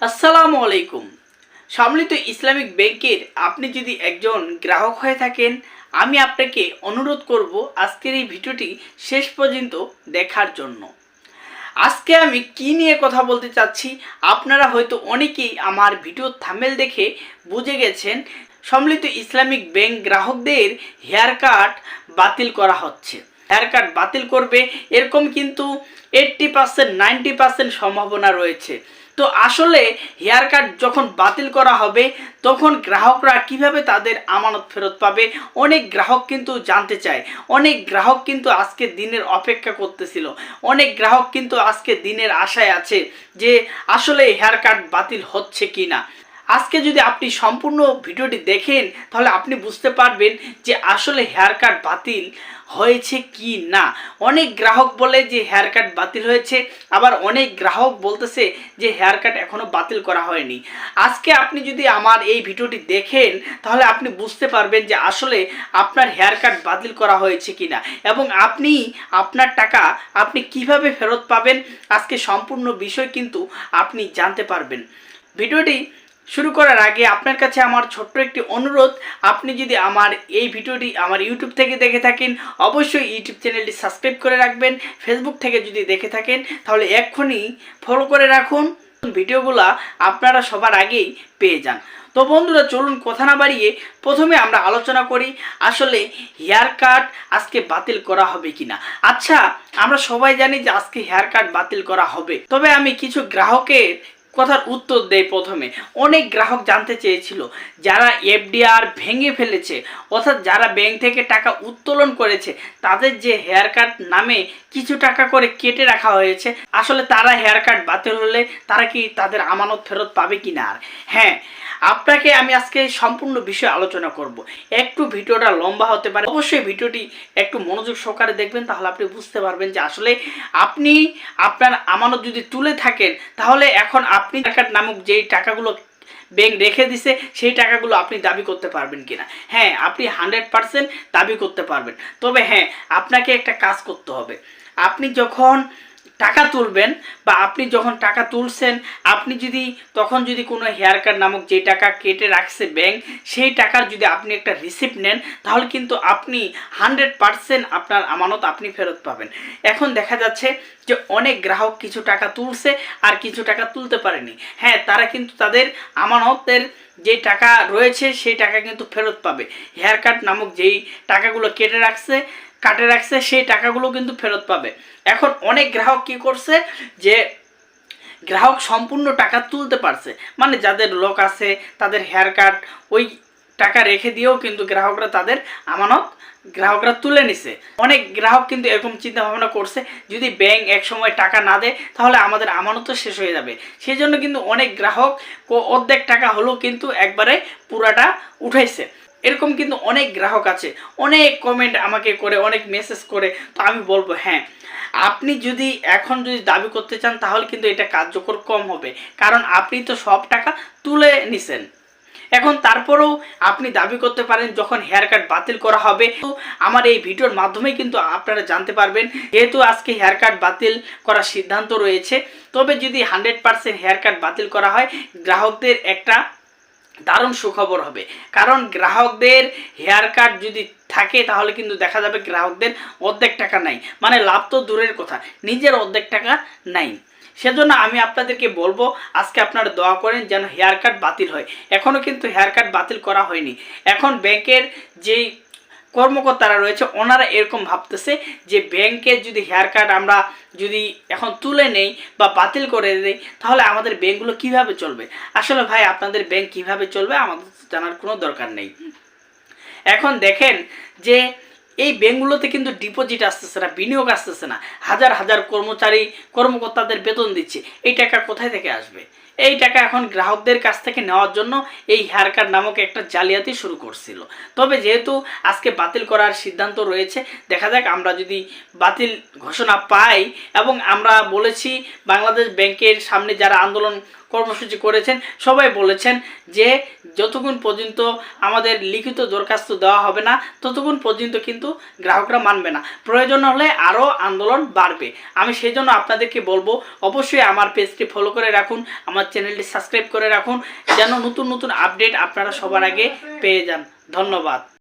আসসালামু আলাইকুম। সম্মিলিত ইসলামিক ব্যাংকের আপনি যদি একজন গ্রাহক হয়ে থাকেন, আমি আপনাকে অনুরোধ করব আজকের এই ভিডিওটি শেষ পর্যন্ত দেখার জন্য। আজকে আমি কি নিয়ে কথা বলতে চাচ্ছি, আপনারা হয়তো অনেকেই আমার ভিডিও থাম্বনেল দেখে বুঝে গেছেন। সম্মিলিত ইসলামিক ব্যাংক গ্রাহকদের হেয়ার কাট বাতিল করা হচ্ছে। হেয়ার কাট বাতিল করবে এরকম কিন্তু 80% 90% সম্ভাবনা রয়েছে। তো আসলে হেয়ার কাট যখন বাতিল করা হবে তখন গ্রাহকরা কিভাবে তাদের আমানত ফেরত পাবে, অনেক গ্রাহক কিন্তু জানতে চায়। অনেক গ্রাহক কিন্তু আজকে দিনের অপেক্ষা করতেছিল, অনেক গ্রাহক কিন্তু আজকে দিনের আশায় আছে যে আসলে হেয়ার কাট বাতিল হচ্ছে কি না। আজকে যদি আপনি সম্পূর্ণ ভিডিওটি দেখেন তাহলে আপনি বুঝতে পারবেন যে আসলে হেয়ার কাট বাতিল হয়েছে কি না। অনেক গ্রাহক বলে যে হেয়ার কাট বাতিল হয়েছে, আবার অনেক গ্রাহক বলতেছে যে হেয়ার কাট এখনও বাতিল করা হয়নি। আজকে আপনি যদি আমার এই ভিডিওটি দেখেন তাহলে আপনি বুঝতে পারবেন যে আসলে আপনার হেয়ার কাট বাতিল করা হয়েছে কি না, এবং আপনি আপনার টাকা আপনি কিভাবে ফেরত পাবেন আজকে সম্পূর্ণ বিষয় কিন্তু আপনি জানতে পারবেন। ভিডিওটি শুরু করার আগে আপনার কাছে আমার ছোট্ট একটি অনুরোধ, আপনি যদি আমার এই ভিডিওটি আমার ইউটিউব থেকে দেখে থাকেন অবশ্যই ইউটিউব চ্যানেলটি সাবস্ক্রাইব করে রাখবেন। ফেসবুক থেকে যদি দেখে থাকেন তাহলে এক্ষুনি ফলো করে রাখুন, ভিডিওগুলো আপনারা সবার আগেই পেয়ে যান। তো বন্ধুরা চলুন কথা না বাড়িয়ে প্রথমে আমরা আলোচনা করি আসলে হেয়ার কাট আজকে বাতিল করা হবে কিনা। আচ্ছা, আমরা সবাই জানি যে আজকে হেয়ার কাট বাতিল করা হবে, তবে আমি কিছু গ্রাহকের কথার উত্তর দেয়। প্রথমে অনেক গ্রাহক জানতে চেয়েছিল যারা এফডিআর ভেঙে ফেলেছে, অর্থাৎ যারা ব্যাংক থেকে টাকা উত্তোলন করেছে তাদের যে হেয়ার কাট নামে কিছু টাকা করে কেটে রাখা হয়েছে, আসলে তারা হেয়ার কাট বাতিল হলে তারা কি তাদের আমানত ফেরত পাবে কি না। আর হ্যাঁ, আপনাকে আমি আজকে সম্পূর্ণ বিষয় আলোচনা করব। একটু ভিডিওটা লম্বা হতে পারে, অবশ্যই ভিডিওটি একটু মনোযোগ সহকারে দেখবেন, তাহলে আপনি বুঝতে পারবেন যে আসলে আপনি আপনার আমানত যদি তুলে থাকেন তাহলে এখন আপনি টাকার নামক যেই টাকাগুলো ব্যাংক রেখে দিছে সেই টাকাগুলো আপনি দাবি করতে পারবেন কিনা। হ্যাঁ, আপনি 100% দাবি করতে পারবেন। তবে হ্যাঁ, আপনাকে একটা কাজ করতে হবে। আপনি যখন টাকা তুলবেন বা আপনি যখন টাকা তুলছেন, আপনি যদি তখন যদি কোনো হেয়ার কাট নামক যে টাকা কেটে রাখছে ব্যাংক, সেই টাকার যদি আপনি একটা রিসিপ্ট নেন তাহলে কিন্তু আপনি 100% আপনার আমানত আপনি ফেরত পাবেন। এখন দেখা যাচ্ছে যে অনেক গ্রাহক কিছু টাকা তুলছে আর কিছু টাকা তুলতে পারেনি। হ্যাঁ, তারা কিন্তু তাদের আমানতের যে টাকা রয়েছে সেই টাকা কিন্তু ফেরত পাবে। হেয়ার কাট নামক যেই টাকাগুলো কাটে রাখছে সেই টাকাগুলো কিন্তু ফেরত পাবে। এখন অনেক গ্রাহক কি করছে যে গ্রাহক সম্পূর্ণ টাকা তুলতে পারছে, মানে যাদের লোক আছে তাদের হেয়ার কাট ওই টাকা রেখে দিয়েও কিন্তু গ্রাহকরা তাদের আমানত তুলে নিছে। অনেক গ্রাহক কিন্তু এরকম চিন্তা ভাবনা করছে যদি ব্যাংক এক সময় টাকা না দেয় তাহলে আমাদের আমানত শেষ হয়ে যাবে। সেই জন্য কিন্তু অনেক গ্রাহক অর্ধেক টাকা হলেও কিন্তু একবারে পুরাটা উঠাইছে। এরকম কিন্তু অনেক গ্রাহক আছে, অনেক কমেন্ট আমাকে করে, অনেক মেসেজ করে। তো আমি বলবো হ্যাঁ, আপনি যদি এখন দাবি করতে চান তাহলে কিন্তু এটা কার্যকর কম হবে, কারণ আপনি তো সব টাকা তুলে নিছেন। এখন তারপরেও আপনি দাবি করতে পারেন যখন হেয়ার কাট বাতিল করা হবে। তো আমার এই ভিডিওর মাধ্যমে কিন্তু আপনারা জানতে পারবেন, যেহেতু আজকে হেয়ার কাট বাতিল করার সিদ্ধান্ত রয়েছে। তবে যদি 100% হেয়ার কাট বাতিল করা হয় গ্রাহকদের একটা দারুণ সুখবর হবে, কারণ গ্রাহকদের হেয়ার কাট যদি থাকে তাহলে কিন্তু দেখা যাবে গ্রাহকদের অর্ধেক টাকা নাই, মানে লাভ তো দূরের কথা, নিজের অর্ধেক টাকা নাই। সেজন্য আমি আপনাদেরকে বলবো আজকে আপনারা দোয়া করেন যেন হেয়ার কাট বাতিল হয়। এখনও কিন্তু হেয়ার কাট বাতিল করা হয়নি। এখন ব্যাংকের যেই কর্মকর্তারা রয়েছে ওনারা এরকম ভাবতেছে যে ব্যাংকের যদি হেয়ার কাট আমরা যদি এখন তুলে নেই বা বাতিল করে দেই তাহলে আমাদের ব্যাংকগুলো কিভাবে চলবে। আসলে ভাই, আপনাদের ব্যাংক কিভাবে চলবে আমাদের জানার কোনো দরকার নেই। এখন দেখেন যে এই ব্যাংকগুলোতে কিন্তু ডিপোজিট আসতেছে না, বিনিয়োগ আসতেছে না, হাজার হাজার কর্মকর্তাদের বেতন দিচ্ছে, এই টাকা কোথায় থেকে আসবে? এই টাকা এখন গ্রাহকদের কাছ থেকে নেওয়ার জন্য এই হেয়ার কাট নামক একটা জালিয়াতি শুরু করছিল। তবে যেহেতু আজকে বাতিল করার সিদ্ধান্ত রয়েছে, দেখা যাক আমরা যদি বাতিল ঘোষণা পাই। এবং আমরা বলেছি বাংলাদেশ ব্যাংকের সামনে যারা আন্দোলন কর্মসূচি করেছেন, সবাই বলেছেন যে যতক্ষণ পর্যন্ত আমাদের লিখিত দরখাস্ত দেওয়া হবে না ততক্ষণ পর্যন্ত কিন্তু গ্রাহকরা মানবে না, প্রয়োজন হলে আরও আন্দোলন বাড়বে। আমি সেই জন্য আপনাদেরকে বলবো অবশ্যই আমার পেজটি ফলো করে রাখুন, আমার চ্যানেলটি সাবস্ক্রাইব করে রাখুন, যেন নতুন নতুন আপডেট আপনারা সবার আগে পেয়ে যান। ধন্যবাদ।